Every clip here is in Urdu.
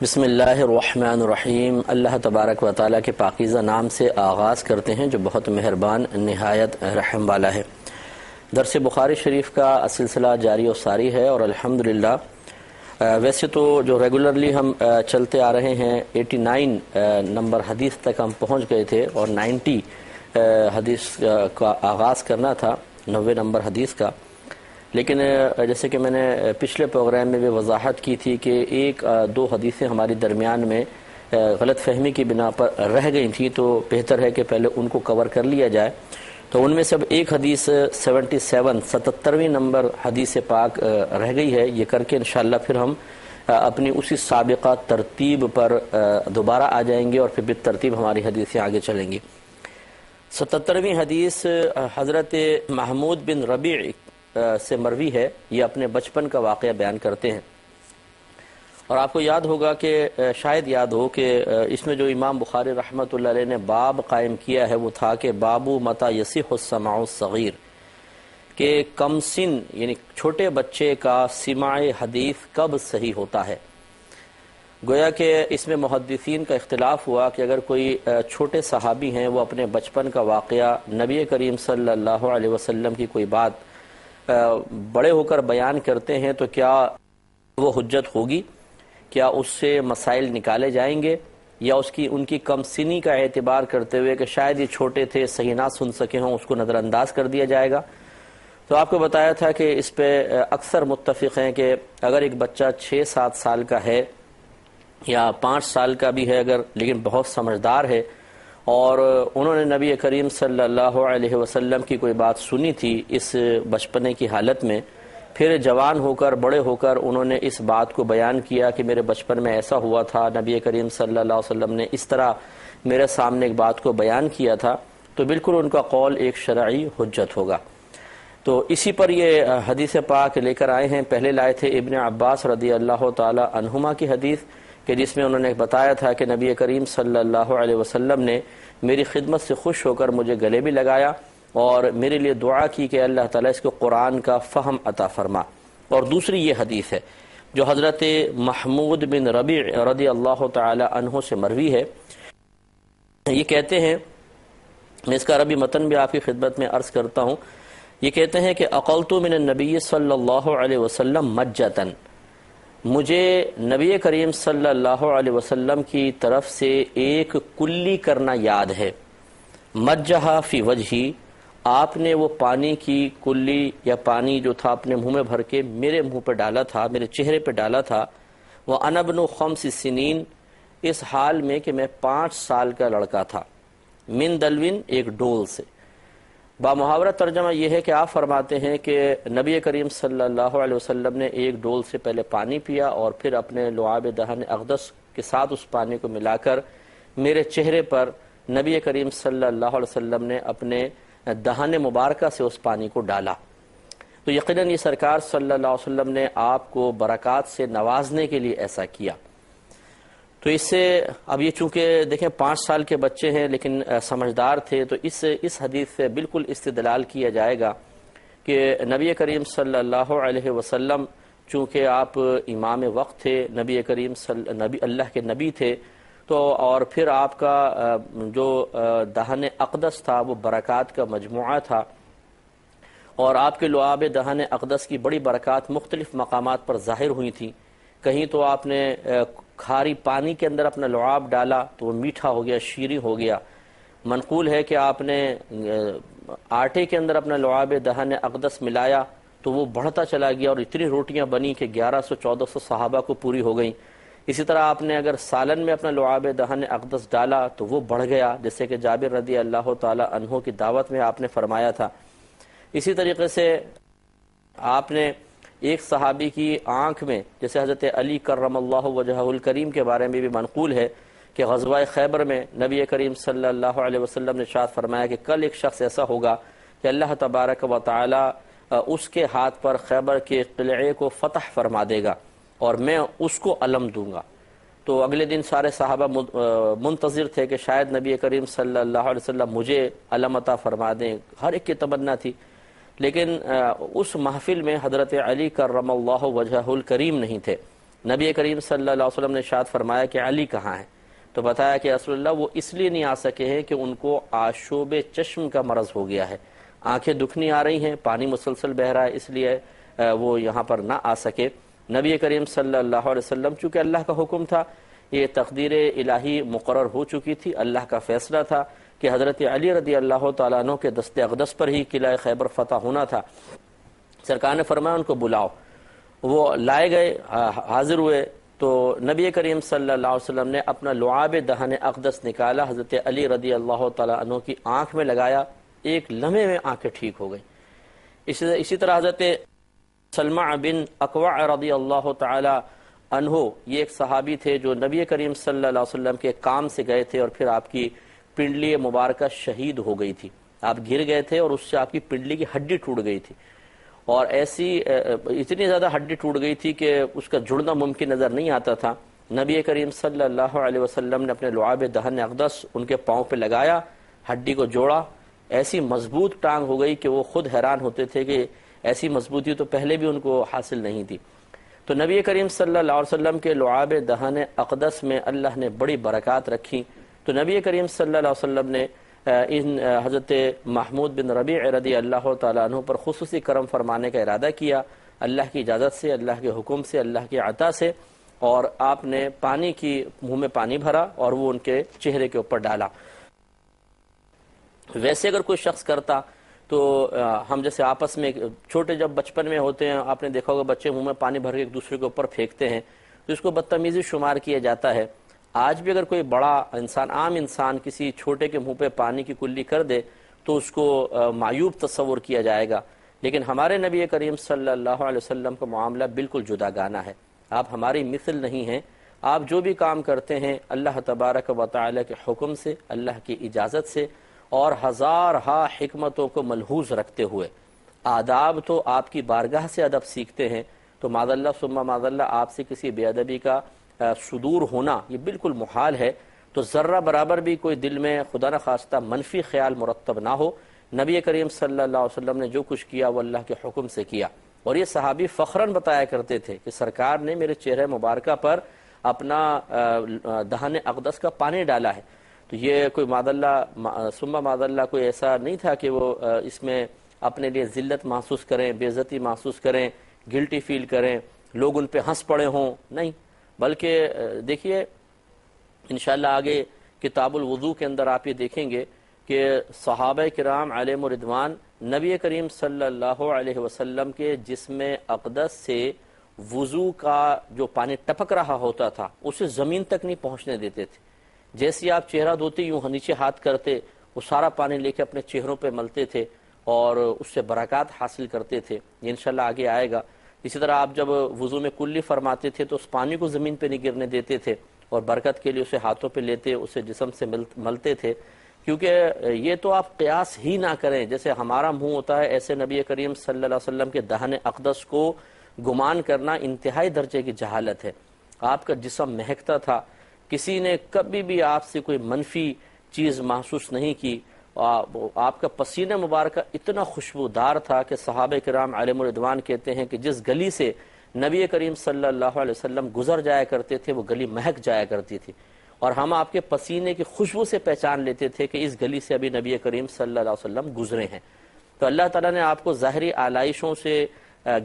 بسم اللہ الرحمن الرحیم۔ اللہ تبارک و تعالیٰ کے پاکیزہ نام سے آغاز کرتے ہیں جو بہت مہربان نہایت رحم والا ہے۔ درس بخاری شریف کا سلسلہ جاری و ساری ہے، اور الحمدللہ ویسے تو جو ریگولرلی ہم چلتے آ رہے ہیں 89 نمبر حدیث تک ہم پہنچ گئے تھے، اور 90 حدیث کا آغاز کرنا تھا، 90 نمبر حدیث کا، لیکن جیسے کہ میں نے پچھلے پروگرام میں بھی وضاحت کی تھی کہ ایک دو حدیثیں ہماری درمیان میں غلط فہمی کی بنا پر رہ گئی تھیں، تو بہتر ہے کہ پہلے ان کو کور کر لیا جائے۔ تو ان میں سے اب ایک حدیث 77ویں نمبر حدیث پاک رہ گئی ہے، یہ کر کے انشاءاللہ پھر ہم اپنی اسی سابقہ ترتیب پر دوبارہ آ جائیں گے، اور پھر بالترتیب ہماری حدیثیں آگے چلیں گی۔ 77ویں حدیث حضرت محمود بن ربیع سے مروی ہے، یہ اپنے بچپن کا واقعہ بیان کرتے ہیں، اور آپ کو یاد ہوگا کہ شاید یاد ہو کہ اس میں جو امام بخاری رحمۃ اللہ علیہ نے باب قائم کیا ہے وہ تھا کہ بابو متى یصح السماع الصغیر، کہ کم سن یعنی چھوٹے بچے کا سماع حدیث کب صحیح ہوتا ہے۔ گویا کہ اس میں محدثین کا اختلاف ہوا کہ اگر کوئی چھوٹے صحابی ہیں وہ اپنے بچپن کا واقعہ نبی کریم صلی اللہ علیہ وسلم کی کوئی بات بڑے ہو کر بیان کرتے ہیں تو کیا وہ حجت ہوگی، کیا اس سے مسائل نکالے جائیں گے، یا ان کی کم سنی کا اعتبار کرتے ہوئے کہ شاید یہ چھوٹے تھے صحیح نہ سن سکے ہوں اس کو نظر انداز کر دیا جائے گا۔ تو آپ کو بتایا تھا کہ اس پہ اکثر متفق ہیں کہ اگر ایک بچہ 6-7 سال کا ہے یا 5 سال کا بھی ہے اگر، لیکن بہت سمجھدار ہے، اور انہوں نے نبی کریم صلی اللہ علیہ وسلم کی کوئی بات سنی تھی اس بچپنے کی حالت میں، پھر جوان ہو کر بڑے ہو کر انہوں نے اس بات کو بیان کیا کہ میرے بچپن میں ایسا ہوا تھا، نبی کریم صلی اللہ علیہ وسلم نے اس طرح میرے سامنے ایک بات کو بیان کیا تھا، تو بالکل ان کا قول ایک شرعی حجت ہوگا۔ تو اسی پر یہ حدیث پاک لے کر آئے ہیں۔ پہلے لائے تھے ابن عباس رضی اللہ تعالی عنہما کی حدیث، کہ جس میں انہوں نے بتایا تھا کہ نبی کریم صلی اللہ علیہ وسلم نے میری خدمت سے خوش ہو کر مجھے گلے بھی لگایا اور میرے لیے دعا کی کہ اللہ تعالیٰ اس کو قرآن کا فہم عطا فرما۔ اور دوسری یہ حدیث ہے جو حضرت محمود بن ربیع رضی اللہ تعالی عنہ سے مروی ہے۔ یہ کہتے ہیں، میں اس کا عربی متن بھی آپ کی خدمت میں عرض کرتا ہوں، یہ کہتے ہیں کہ اقلت من النبی صلی اللہ علیہ وسلم مجتن، مجھے نبی کریم صلی اللہ علیہ وسلم کی طرف سے ایک کلی کرنا یاد ہے۔ مجہا فی وجہی، آپ نے وہ پانی کی کلی یا پانی جو تھا اپنے منہ میں بھر کے میرے منہ پہ ڈالا تھا، میرے چہرے پہ ڈالا تھا۔ وَأَنَا ابْنُ 5 سنین، اس حال میں کہ میں 5 سال کا لڑکا تھا۔ من دلوین، ایک ڈول سے۔ بامحاورہ ترجمہ یہ ہے کہ آپ فرماتے ہیں کہ نبی کریم صلی اللہ علیہ وسلم نے ایک ڈول سے پہلے پانی پیا اور پھر اپنے لعاب دہن اقدس کے ساتھ اس پانی کو ملا کر میرے چہرے پر نبی کریم صلی اللہ علیہ وسلم نے اپنے دہن مبارکہ سے اس پانی کو ڈالا۔ تو یقیناً یہ سرکار صلی اللہ علیہ وسلم نے آپ کو برکات سے نوازنے کے لیے ایسا کیا۔ تو اس سے اب یہ چونکہ دیکھیں 5 سال کے بچے ہیں لیکن سمجھدار تھے، تو اس حدیث سے بالکل استدلال کیا جائے گا کہ نبی کریم صلی اللہ علیہ وسلم چونکہ آپ امام وقت تھے، نبی کریم اللہ کے نبی تھے، تو اور پھر آپ کا جو دہن اقدس تھا وہ برکات کا مجموعہ تھا، اور آپ کے لعاب دہن اقدس کی بڑی برکات مختلف مقامات پر ظاہر ہوئی تھیں۔ کہیں تو آپ نے کھاری پانی کے اندر اپنا لعاب ڈالا تو وہ میٹھا ہو گیا، شیریں ہو گیا۔ منقول ہے کہ آپ نے آٹے کے اندر اپنا لعاب دہن اقدس ملایا تو وہ بڑھتا چلا گیا اور اتنی روٹیاں بنی کہ 1100-1400 صحابہ کو پوری ہو گئیں۔ اسی طرح آپ نے اگر سالن میں اپنا لعاب دہن اقدس ڈالا تو وہ بڑھ گیا، جیسے کہ جابر رضی اللہ تعالی عنہ کی دعوت میں آپ نے فرمایا تھا۔ اسی طریقے سے آپ نے ایک صحابی کی آنکھ میں، جیسے حضرت علی کرم اللہ وجہہ الکریم کے بارے میں بھی منقول ہے کہ غزوہ خیبر میں نبی کریم صلی اللہ علیہ وسلم نے ارشاد فرمایا کہ کل ایک شخص ایسا ہوگا کہ اللہ تبارک و تعالی اس کے ہاتھ پر خیبر کے قلعے کو فتح فرما دے گا اور میں اس کو علم دوں گا۔ تو اگلے دن سارے صحابہ منتظر تھے کہ شاید نبی کریم صلی اللہ علیہ وسلم مجھے علم عطا فرما دیں، ہر ایک کی تمنا تھی۔ لیکن اس محفل میں حضرت علی کرم اللہ وجہہ الکریم نہیں تھے۔ نبی کریم صلی اللہ علیہ وسلم نے ارشاد فرمایا کہ علی کہاں ہے؟ تو بتایا کہ رسول اللہ وہ اس لیے نہیں آ سکے ہیں کہ ان کو آشوب چشم کا مرض ہو گیا ہے، آنکھیں دکھنی آ رہی ہیں، پانی مسلسل بہہ رہا ہے، اس لیے وہ یہاں پر نہ آ سکے۔ نبی کریم صلی اللہ علیہ وسلم چونکہ اللہ کا حکم تھا، یہ تقدیر الہی مقرر ہو چکی تھی، اللہ کا فیصلہ تھا کہ حضرت علی رضی اللہ تعالیٰ عنہ کے دست اقدس پر ہی قلعہ خیبر فتح ہونا تھا۔ سرکار نے فرمایا ان کو بلاؤ، وہ لائے گئے، حاضر ہوئے تو نبی کریم صلی اللہ علیہ وسلم نے اپنا لعاب دہن اقدس نکالا، حضرت علی رضی اللہ تعالیٰ عنہ کی آنکھ میں لگایا، ایک لمحے میں آنکھیں ٹھیک ہو گئیں۔ اسی طرح حضرت سلمہ بن اکوع رضی اللہ تعالی عنہ، یہ ایک صحابی تھے جو نبی کریم صلی اللہ علیہ وسلم کے کام سے گئے تھے اور پھر آپ کی پنڈلی مبارکہ شہید ہو گئی تھی، آپ گر گئے تھے اور اس سے آپ کی پنڈلی کی ہڈی ٹوٹ گئی تھی، اور اتنی زیادہ ہڈی ٹوٹ گئی تھی کہ اس کا جڑنا ممکن نظر نہیں آتا تھا۔ نبی کریم صلی اللہ علیہ وسلم نے اپنے لعاب دہن اقدس ان کے پاؤں پہ لگایا، ہڈی کو جوڑا، ایسی مضبوط ٹانگ ہو گئی کہ وہ خود حیران ہوتے تھے کہ ایسی مضبوطی تو پہلے بھی ان کو حاصل نہیں تھی۔ تو نبی کریم صلی اللہ علیہ وسلم کے لعاب دہن اقدس میں اللہ نے بڑی برکات رکھی، تو نبی کریم صلی اللہ علیہ وسلم نے ان حضرت محمود بن ربیع رضی اللہ تعالیٰ عنہ پر خصوصی کرم فرمانے کا ارادہ کیا، اللہ کی اجازت سے، اللہ کے حکم سے، اللہ کی عطا سے، اور آپ نے پانی کی منہ میں پانی بھرا اور وہ ان کے چہرے کے اوپر ڈالا۔ ویسے اگر کوئی شخص کرتا تو ہم جیسے آپس میں چھوٹے جب بچپن میں ہوتے ہیں، آپ نے دیکھا ہوگا بچے منہ میں پانی بھر کے ایک دوسرے کے اوپر پھینکتے ہیں تو اس کو بدتمیزی شمار کیا جاتا ہے۔ آج بھی اگر کوئی بڑا انسان، عام انسان کسی چھوٹے کے منہ پہ پانی کی کلی کر دے تو اس کو معیوب تصور کیا جائے گا، لیکن ہمارے نبی کریم صلی اللہ علیہ وسلم کا معاملہ بالکل جدا گانا ہے۔ آپ ہماری مثل نہیں ہیں، آپ جو بھی کام کرتے ہیں اللہ تبارک و تعالی کے حکم سے، اللہ کی اجازت سے، اور ہزارہا حکمتوں کو ملحوظ رکھتے ہوئے۔ آداب تو آپ کی بارگاہ سے ادب سیکھتے ہیں، تو معاذ اللہ ثم معاذ اللہ آپ سے کسی بے ادبی کا صدور ہونا یہ بالکل محال ہے، تو ذرہ برابر بھی کوئی دل میں خدا نخواستہ منفی خیال مرتب نہ ہو۔ نبی کریم صلی اللہ علیہ وسلم نے جو کچھ کیا وہ اللہ کے حکم سے کیا، اور یہ صحابی فخراً بتایا کرتے تھے کہ سرکار نے میرے چہرے مبارکہ پر اپنا دہن اقدس کا پانی ڈالا ہے۔ تو یہ کوئی معاذ اللہ ثم معاذ اللہ کوئی ایسا نہیں تھا کہ وہ اس میں اپنے لیے ذلت محسوس کریں، بے عزتی محسوس کریں، گلٹی فیل کریں، لوگ ان پہ ہنس پڑے ہوں، نہیں، بلکہ دیکھیے انشاءاللہ آگے کتاب الوضو کے اندر آپ یہ دیکھیں گے کہ صحابہ کرام علیہم رضوان نبی کریم صلی اللہ علیہ وسلم کے جسم اقدس سے وضو کا جو پانی ٹپک رہا ہوتا تھا اسے زمین تک نہیں پہنچنے دیتے تھے۔ جیسے آپ چہرہ دھوتے یوں نیچے ہاتھ کرتے، وہ سارا پانی لے کے اپنے چہروں پہ ملتے تھے اور اس سے برکات حاصل کرتے تھے، یہ انشاءاللہ آگے آئے گا۔ اسی طرح آپ جب وضو میں کلی فرماتے تھے تو اس پانی کو زمین پہ نہیں گرنے دیتے تھے اور برکت کے لیے اسے ہاتھوں پہ لیتے، اسے جسم سے ملتے تھے، کیونکہ یہ تو آپ قیاس ہی نہ کریں، جیسے ہمارا منہ ہوتا ہے ایسے نبی کریم صلی اللہ علیہ وسلم کے دہن اقدس کو گمان کرنا انتہائی درجے کی جہالت ہے۔ آپ کا جسم مہکتا تھا، کسی نے کبھی بھی آپ سے کوئی منفی چیز محسوس نہیں کی، آپ کا پسینہ مبارکہ اتنا خوشبودار تھا کہ صحابہ کرام علیہم رضوان کہتے ہیں کہ جس گلی سے نبی کریم صلی اللہ علیہ وسلم گزر جایا کرتے تھے وہ گلی مہک جایا کرتی تھی، اور ہم آپ کے پسینے کی خوشبو سے پہچان لیتے تھے کہ اس گلی سے ابھی نبی کریم صلی اللہ علیہ وسلم گزرے ہیں۔ تو اللہ تعالیٰ نے آپ کو ظاہری آلائشوں سے،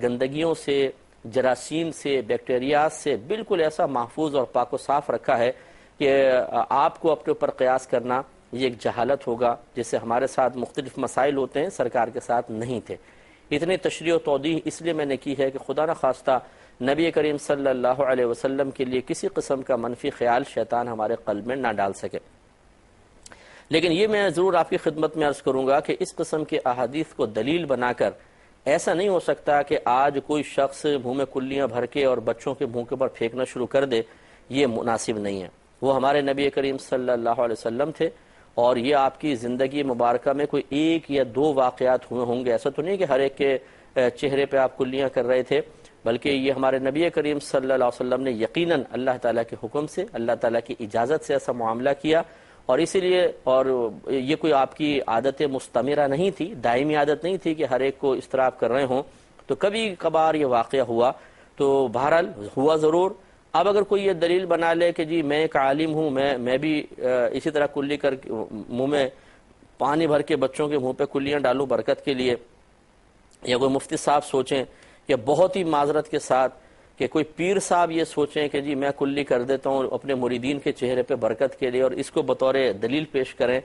گندگیوں سے، جراثیم سے، بیکٹیریاز سے بالکل ایسا محفوظ اور پاک و صاف رکھا ہے کہ آپ کو اپنے اوپر قیاس کرنا یہ ایک جہالت ہوگا، جس سے ہمارے ساتھ مختلف مسائل ہوتے ہیں، سرکار کے ساتھ نہیں تھے۔ اتنی تشریح و توضیح اس لیے میں نے کی ہے کہ خدا نخواستہ نبی کریم صلی اللہ علیہ وسلم کے لیے کسی قسم کا منفی خیال شیطان ہمارے قلب میں نہ ڈال سکے۔ لیکن یہ میں ضرور آپ کی خدمت میں عرض کروں گا کہ اس قسم کے احادیث کو دلیل بنا کر ایسا نہیں ہو سکتا کہ آج کوئی شخص منہ میں کلیاں بھر کے اور بچوں کے منہ کے اوپر پھینکنا شروع کر دے، یہ مناسب نہیں ہے۔ وہ ہمارے نبی کریم صلی اللہ علیہ وسلم تھے، اور یہ آپ کی زندگی مبارکہ میں کوئی ایک یا دو واقعات ہوئے ہوں گے، ایسا تو نہیں کہ ہر ایک کے چہرے پہ آپ کلیاں کر رہے تھے، بلکہ یہ ہمارے نبی کریم صلی اللہ علیہ وسلم نے یقیناً اللہ تعالیٰ کے حکم سے، اللہ تعالیٰ کی اجازت سے ایسا معاملہ کیا، اور اسی لیے اور یہ کوئی آپ کی عادت مستمرہ نہیں تھی، دائمی عادت نہیں تھی کہ ہر ایک کو اس طرح آپ کر رہے ہوں، تو کبھی کبھار یہ واقعہ ہوا، تو بہرحال ہوا ضرور۔ اب اگر کوئی یہ دلیل بنا لے کہ جی میں ایک عالم ہوں، میں بھی اسی طرح کلی کر منہ میں پانی بھر کے بچوں کے منہ پہ کلیاں ڈالوں برکت کے لیے، یا کوئی مفتی صاحب سوچیں، یا بہت ہی معذرت کے ساتھ کہ کوئی پیر صاحب یہ سوچیں کہ جی میں کلی کر دیتا ہوں اپنے مریدین کے چہرے پہ برکت کے لیے، اور اس کو بطور دلیل پیش کریں،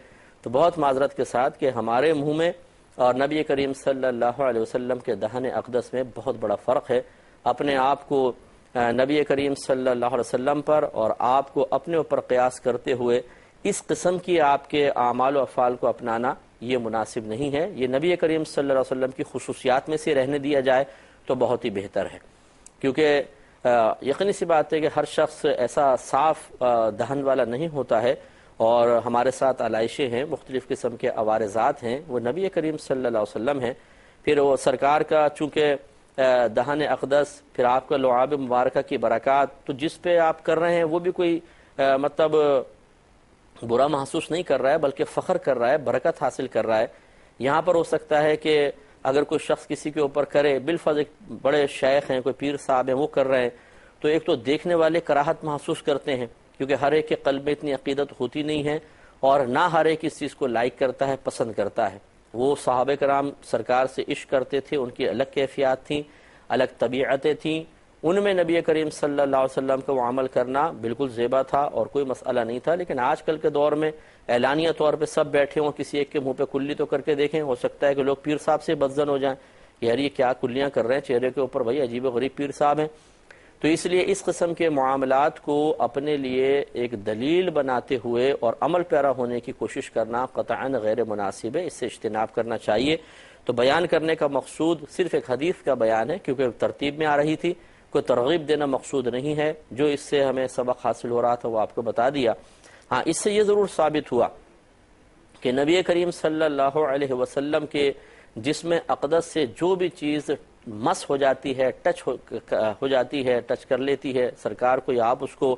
تو بہت معذرت کے ساتھ کہ ہمارے منہ میں اور نبی کریم صلی اللہ علیہ وسلم کے دہن اقدس میں بہت بڑا فرق ہے۔ اپنے آپ کو نبی کریم صلی اللہ علیہ وسلم پر اور آپ کو اپنے اوپر قیاس کرتے ہوئے اس قسم کی آپ کے اعمال و افعال کو اپنانا یہ مناسب نہیں ہے۔ یہ نبی کریم صلی اللہ علیہ وسلم کی خصوصیات میں سے رہنے دیا جائے تو بہت ہی بہتر ہے، کیونکہ یقینی سی بات ہے کہ ہر شخص ایسا صاف دہن والا نہیں ہوتا ہے، اور ہمارے ساتھ علائشیں ہیں، مختلف قسم کے عوارضات ہیں، وہ نبی کریم صلی اللہ علیہ وسلم ہیں۔ پھر وہ سرکار کا چونکہ دہن اقدس، پھر آپ کا لعاب مبارکہ کی برکات، تو جس پہ آپ کر رہے ہیں وہ بھی کوئی مطلب برا محسوس نہیں کر رہا ہے، بلکہ فخر کر رہا ہے، برکت حاصل کر رہا ہے۔ یہاں پر ہو سکتا ہے کہ اگر کوئی شخص کسی کے اوپر کرے، بالفرض ایک بڑے شیخ ہیں، کوئی پیر صاحب ہیں، وہ کر رہے ہیں، تو ایک تو دیکھنے والے کراہت محسوس کرتے ہیں، کیونکہ ہر ایک کے قلب میں اتنی عقیدت ہوتی نہیں ہے، اور نہ ہر ایک اس چیز کو لائک کرتا ہے، پسند کرتا ہے۔ وہ صحابہ کرام سرکار سے عشق کرتے تھے، ان کی الگ کیفیات تھیں، الگ طبیعتیں تھیں، ان میں نبی کریم صلی اللہ علیہ وسلم کا وہ عمل کرنا بالکل زیبا تھا اور کوئی مسئلہ نہیں تھا۔ لیکن آج کل کے دور میں اعلانیہ طور پہ سب بیٹھے ہوں، کسی ایک کے منہ پہ کلی تو کر کے دیکھیں، ہو سکتا ہے کہ لوگ پیر صاحب سے بدظن ہو جائیں، یار یہ کیا کلیاں کر رہے ہیں چہرے کے اوپر، بھائی عجیب و غریب پیر صاحب ہیں۔ تو اس لیے اس قسم کے معاملات کو اپنے لیے ایک دلیل بناتے ہوئے اور عمل پیرا ہونے کی کوشش کرنا قطعاً غیر مناسب ہے، اس سے اجتناب کرنا چاہیے۔ تو بیان کرنے کا مقصود صرف ایک حدیث کا بیان ہے، کیونکہ ترتیب میں آ رہی تھی، کوئی ترغیب دینا مقصود نہیں ہے۔ جو اس سے ہمیں سبق حاصل ہو رہا تھا وہ آپ کو بتا دیا۔ ہاں، اس سے یہ ضرور ثابت ہوا کہ نبی کریم صلی اللہ علیہ وسلم کے جسم اقدس سے جو بھی چیز مس ہو جاتی ہے، ٹچ ہو جاتی ہے، ٹچ کر لیتی ہے سرکار کو، یا آپ اس کو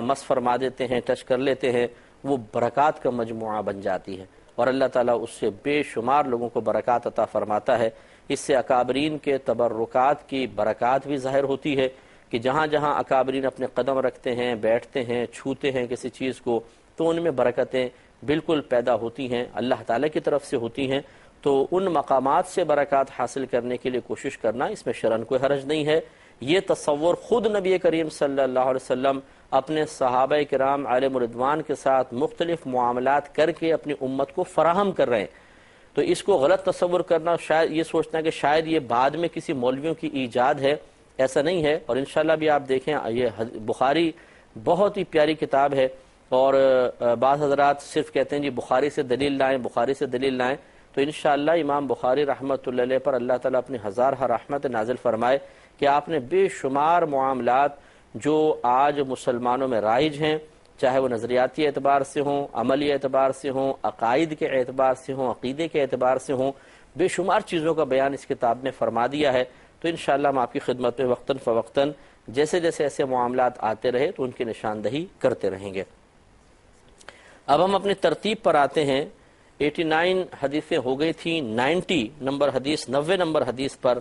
مس فرما دیتے ہیں، ٹچ کر لیتے ہیں، وہ برکات کا مجموعہ بن جاتی ہے، اور اللہ تعالیٰ اس سے بے شمار لوگوں کو برکات عطا فرماتا ہے۔ اس سے اکابرین کے تبرکات کی برکات بھی ظاہر ہوتی ہے، کہ جہاں جہاں اکابرین اپنے قدم رکھتے ہیں، بیٹھتے ہیں، چھوتے ہیں کسی چیز کو، تو ان میں برکتیں بالکل پیدا ہوتی ہیں، اللہ تعالیٰ کی طرف سے ہوتی ہیں۔ تو ان مقامات سے برکات حاصل کرنے کے لیے کوشش کرنا، اس میں شرعاً کوئی حرج نہیں ہے۔ یہ تصور خود نبی کریم صلی اللہ علیہ وسلم اپنے صحابہ کرام علیہم رضوان کے ساتھ مختلف معاملات کر کے اپنی امت کو فراہم کر رہے ہیں۔ تو اس کو غلط تصور کرنا، شاید یہ سوچنا کہ شاید یہ بعد میں کسی مولویوں کی ایجاد ہے، ایسا نہیں ہے۔ اور انشاءاللہ بھی آپ دیکھیں، یہ بخاری بہت ہی پیاری کتاب ہے، اور بعض حضرات صرف کہتے ہیں جی بخاری سے دلیل لائیں، بخاری سے دلیل لائیں، تو انشاءاللہ امام بخاری رحمۃ اللہ علیہ پر اللہ تعالیٰ اپنی ہزارہ رحمت نازل فرمائے کہ آپ نے بے شمار معاملات جو آج مسلمانوں میں رائج ہیں، چاہے وہ نظریاتی اعتبار سے ہوں، عملی اعتبار سے ہوں، عقائد کے اعتبار سے ہوں، عقیدے کے اعتبار سے ہوں، بے شمار چیزوں کا بیان اس کتاب میں فرما دیا ہے۔ تو انشاءاللہ ہم آپ کی خدمت میں وقتاً فوقتاً جیسے جیسے ایسے معاملات آتے رہے تو ان کی نشاندہی کرتے رہیں گے۔ اب ہم اپنی ترتیب پر آتے ہیں۔ 89 حدیثیں ہو گئی تھیں، 90 نمبر حدیث پر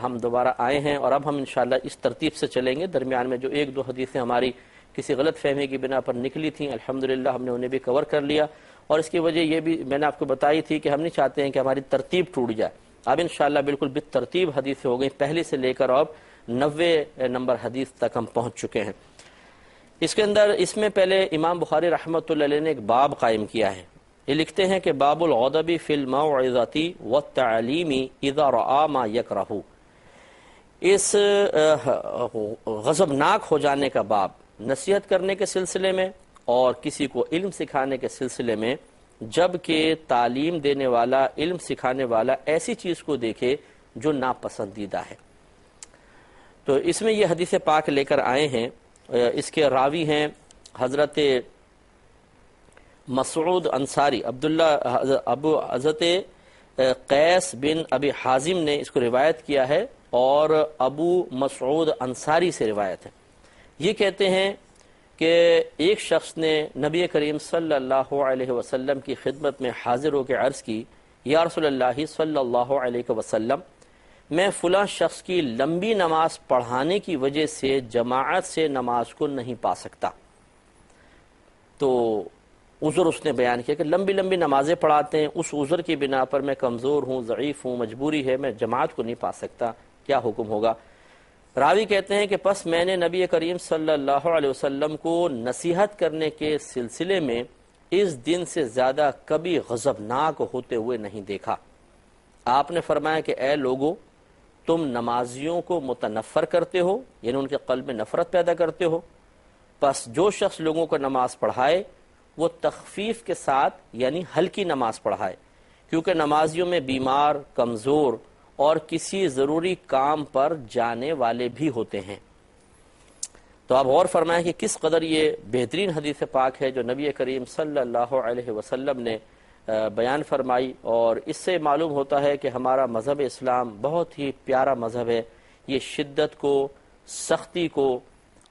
ہم دوبارہ آئے ہیں، اور اب ہم انشاءاللہ اس ترتیب سے چلیں گے۔ درمیان میں جو ایک دو حدیثیں ہماری کسی غلط فہمی کی بنا پر نکلی تھیں، الحمدللہ ہم نے انہیں بھی کور کر لیا، اور اس کی وجہ یہ بھی میں نے آپ کو بتائی تھی کہ ہم نہیں چاہتے ہیں کہ ہماری ترتیب ٹوٹ جائے۔ اب انشاءاللہ بالکل بالترتیب حدیثیں ہو گئی، پہلی سے لے کر اب 90 نمبر حدیث تک ہم پہنچ چکے ہیں۔ اس میں پہلے امام بخاری رحمۃ اللہ علیہ نے ایک باب قائم کیا ہے۔ یہ لکھتے ہیں کہ باب الغضب فی الموعظۃ والتعلیم اذا رأى ما یکرہ، اس غضبناک ہو جانے کا باب، نصیحت کرنے کے سلسلے میں اور کسی کو علم سکھانے کے سلسلے میں، جب کہ تعلیم دینے والا، علم سکھانے والا ایسی چیز کو دیکھے جو ناپسندیدہ ہے۔ تو اس میں یہ حدیث پاک لے کر آئے ہیں۔ اس کے راوی ہیں حضرت مسعود انصاری، ابو حضرت قیس بن ابی حازم نے اس کو روایت کیا ہے، اور ابو مسعود انصاری سے روایت ہے۔ یہ کہتے ہیں کہ ایک شخص نے نبی کریم صلی اللہ علیہ وسلم کی خدمت میں حاضر ہو کے عرض کی، یا رسول اللہ صلی اللہ علیہ وسلم، میں فلاں شخص کی لمبی نماز پڑھانے کی وجہ سے جماعت سے نماز کو نہیں پا سکتا۔ تو عذر اس نے بیان کیا کہ لمبی لمبی نمازیں پڑھاتے ہیں، اس عذر کی بنا پر میں کمزور ہوں، ضعیف ہوں، مجبوری ہے، میں جماعت کو نہیں پا سکتا، کیا حکم ہوگا؟ راوی کہتے ہیں کہ پس میں نے نبی کریم صلی اللہ علیہ وسلم کو نصیحت کرنے کے سلسلے میں اس دن سے زیادہ کبھی غضبناک ہوتے ہوئے نہیں دیکھا۔ آپ نے فرمایا کہ اے لوگو، تم نمازیوں کو متنفر کرتے ہو، یعنی ان کے قلب میں نفرت پیدا کرتے ہو، پس جو شخص لوگوں کو نماز پڑھائے وہ تخفیف کے ساتھ یعنی ہلکی نماز پڑھائے، کیونکہ نمازیوں میں بیمار، کمزور اور کسی ضروری کام پر جانے والے بھی ہوتے ہیں۔ تو آپ غور فرمائیں کہ کس قدر یہ بہترین حدیث پاک ہے جو نبی کریم صلی اللہ علیہ وسلم نے بیان فرمائی، اور اس سے معلوم ہوتا ہے کہ ہمارا مذہب اسلام بہت ہی پیارا مذہب ہے۔ یہ شدت کو، سختی کو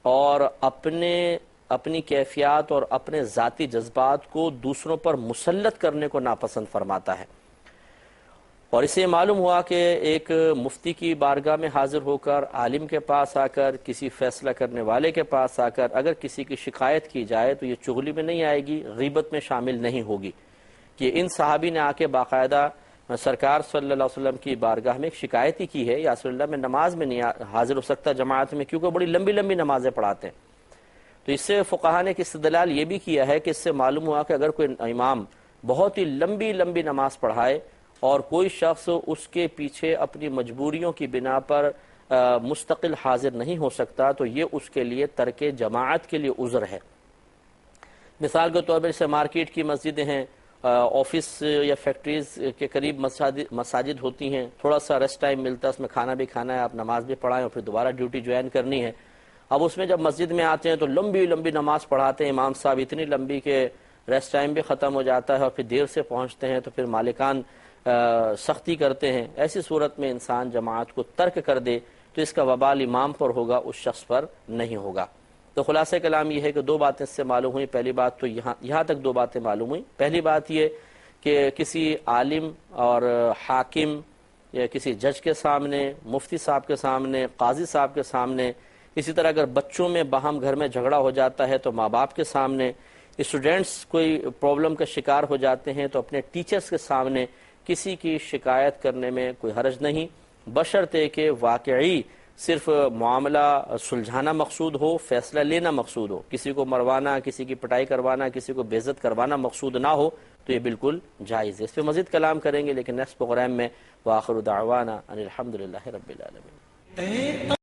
اور اپنی کیفیات اور اپنے ذاتی جذبات کو دوسروں پر مسلط کرنے کو ناپسند فرماتا ہے۔ اور اسے معلوم ہوا کہ ایک مفتی کی بارگاہ میں حاضر ہو کر، عالم کے پاس آ کر، کسی فیصلہ کرنے والے کے پاس آ کر اگر کسی کی شکایت کی جائے تو یہ چغلی میں نہیں آئے گی، غیبت میں شامل نہیں ہوگی۔ کہ ان صحابی نے آ کے باقاعدہ سرکار صلی اللہ علیہ وسلم کی بارگاہ میں ایک شکایت ہی کی ہے، یا رسول اللہ میں نماز میں نہیں حاضر ہو سکتا جماعت میں، کیونکہ بڑی لمبی لمبی نمازیں پڑھاتے ہیں۔ تو اس سے فقہا نے استدلال یہ بھی کیا ہے کہ اس سے معلوم ہوا کہ اگر کوئی امام بہت ہی لمبی لمبی نماز پڑھائے اور کوئی شخص اس کے پیچھے اپنی مجبوریوں کی بنا پر مستقل حاضر نہیں ہو سکتا تو یہ اس کے لیے ترک جماعت کے لیے عذر ہے۔ مثال کے طور پر جیسے مارکیٹ کی مسجدیں ہیں، آفس یا فیکٹریز کے قریب مساجد ہوتی ہیں، تھوڑا سا ریسٹ ٹائم ملتا ہے، اس میں کھانا بھی کھانا ہے، آپ نماز بھی پڑھائیں اور پھر دوبارہ ڈیوٹی جوائن کرنی ہے۔ اب اس میں جب مسجد میں آتے ہیں تو لمبی لمبی نماز پڑھاتے ہیں امام صاحب، اتنی لمبی کہ ریسٹ ٹائم بھی ختم ہو جاتا ہے اور پھر دیر سے پہنچتے ہیں تو پھر مالکان سختی کرتے ہیں۔ ایسی صورت میں انسان جماعت کو ترک کر دے تو اس کا وبال امام پر ہوگا، اس شخص پر نہیں ہوگا۔ تو خلاصہ کلام یہ ہے کہ دو باتیں اس سے معلوم ہوئی۔ پہلی بات تو یہاں تک دو باتیں معلوم ہوئی۔ پہلی بات یہ کہ کسی عالم اور حاکم یا کسی جج کے سامنے، مفتی صاحب کے سامنے، قاضی صاحب کے سامنے، اسی طرح اگر بچوں میں باہم گھر میں جھگڑا ہو جاتا ہے تو ماں باپ کے سامنے، اسٹوڈنٹس کوئی پرابلم کا شکار ہو جاتے ہیں تو اپنے ٹیچرز کے سامنے کسی کی شکایت کرنے میں کوئی حرج نہیں، بشرطے کہ واقعی صرف معاملہ سلجھانا مقصود ہو، فیصلہ لینا مقصود ہو، کسی کو مروانا، کسی کی پٹائی کروانا، کسی کو بے عزت کروانا مقصود نہ ہو تو یہ بالکل جائز ہے۔ اس پہ مزید کلام کریں گے لیکن نیکسٹ پروگرام میں۔ وآخر دعوانا ان الحمدللہ رب العالمین۔